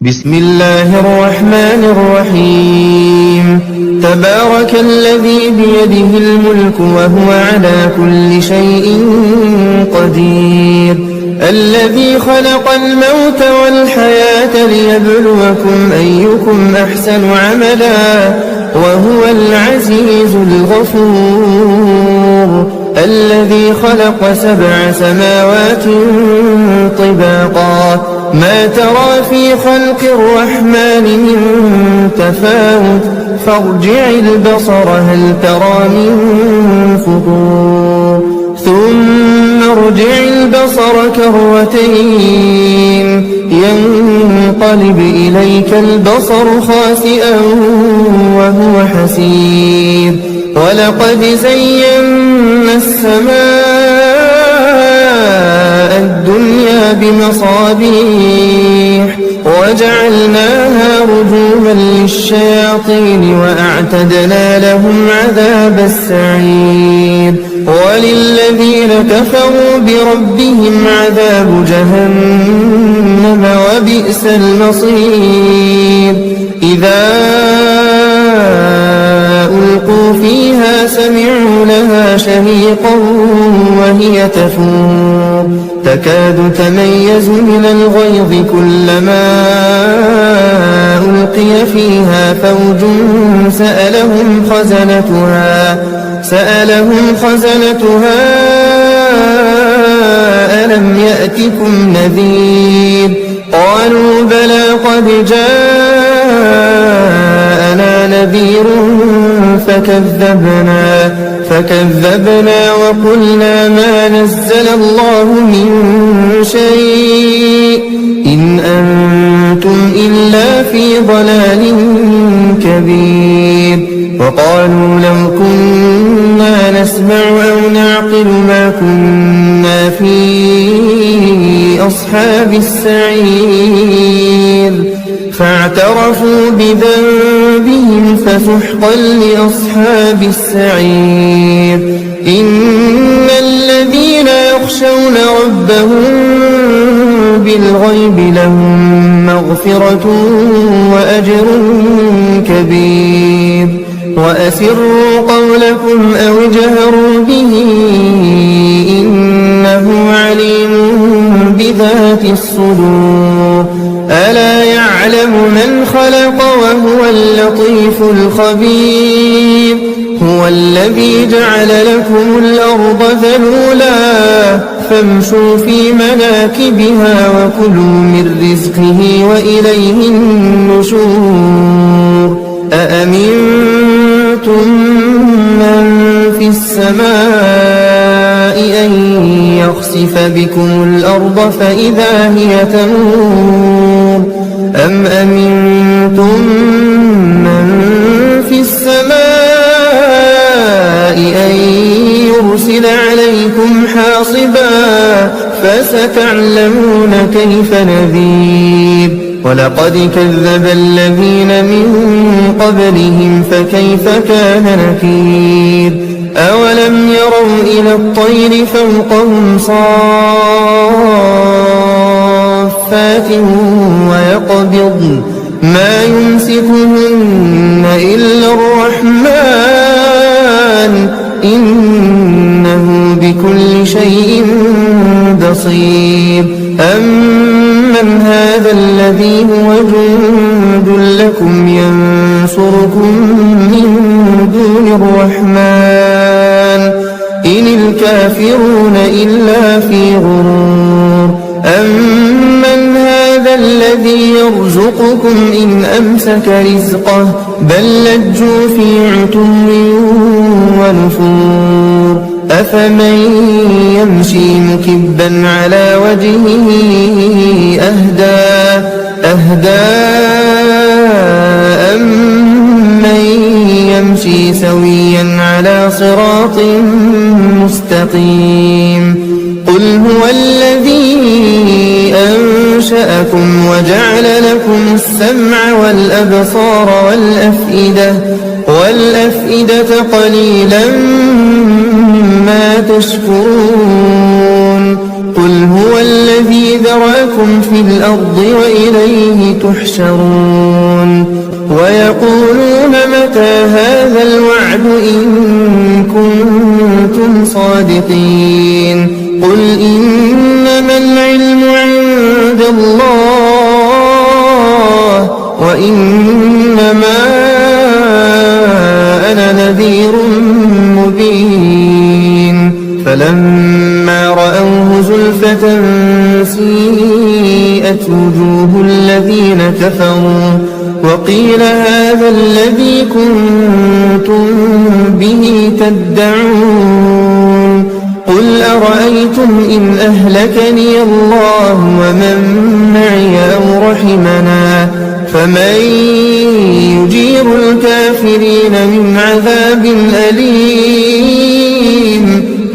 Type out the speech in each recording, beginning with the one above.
بسم الله الرحمن الرحيم تبارك الذي بيده الملك وهو على كل شيء قدير الذي خلق الموت والحياة ليبلوكم أيكم أحسن عملا وهو العزيز الغفور الذي خلق 7 سماوات طباقا ما ترى في خلق الرحمن من تفاوت فارجع البصر هل ترى من فطور ثم ارجع البصر كرتين ينقلب إليك البصر خاسئا وهو حسير ولقد زينا السماء الدنيا بمصابيح وجعلناها رجوما للشياطين وأعتدنا لهم عذاب السعير وللذين كفروا بربهم عذاب جهنم وبئس المصير إذا ألقوا فيها سمعوا لها شهيقا وهي تفور تكاد تميز من الغيظ كلما ألقي فيها فوج سألهم خزنتها ألم يأتكم نذير قالوا بلى قد جاءنا نذير فكذبنا وقلنا ما نزل الله من شيء إن أنتم إلا في ضلال كبير وقالوا لو كنا نسمع أو نعقل ما كنا في أصحاب السعير فاعترفوا بذنبهم فسحقا لأصحاب السعير إن الذين يخشون ربهم بالغيب لهم مغفرة وأجر كبير وأسروا قولكم أو اجهروا به إنه عليم بذات الصدور ألا يعلم من خلق وهو اللطيف الخبير هو الذي جعل لكم الأرض ذلولا فامشوا في مناكبها وكلوا من رزقه وإليه النشور أأمنتم من في السماء أن يخسف بكم الأرض فإذا هي تمور أم أمنتم من في السماء أن يرسل عليكم حاصبا فستعلمون كيف نذير ولقد كذب الذين من قبلهم فكيف كان نكير أولم يروا إلى الطير فوقهم صافات ويقبضن ما يمسكهن إلا الرحمن إنه بكل شيء بصير أمن هذا الذي هو جند لكم ينصركم من دون الرحمن إن الكافرون إلا في غرور أمن هذا الذي يرزقكم إن أمسك رزقه بل لجوا في عتو ونفور أفمن يمشي مكبا على وجهه أهدى أمن يمشي سويا على صراط مستقيم قل هو الذي أنشأكم وجعل لكم السمع والأبصار والأفئدة قليلا ما تشكرون قل هو الذي ذرأكم في الأرض وإليه تحشرون ويقولون متى هذا الوعد إن كنتم صادقين قل إنما العلم عند الله وإنما أنا نذير مبين فلما رأوه زلفة سيئت وجوه الذين كفروا وقيل هذا الذي كنتم به تدعون قل أرأيتم إن أهلكني الله ومن معي أو رحمنا فمن يجير الكافرين من عذاب أليم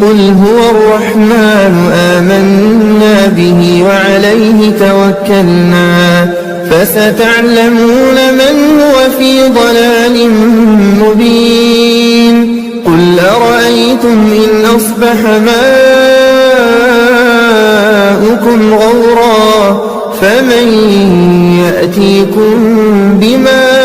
قل هو الرحمن آمنا به وعليه توكلنا فستعلمون من هو في ضلال مبين قل أرأيتم إن أصبح ماؤكم غورا فمن يأتيكم بماء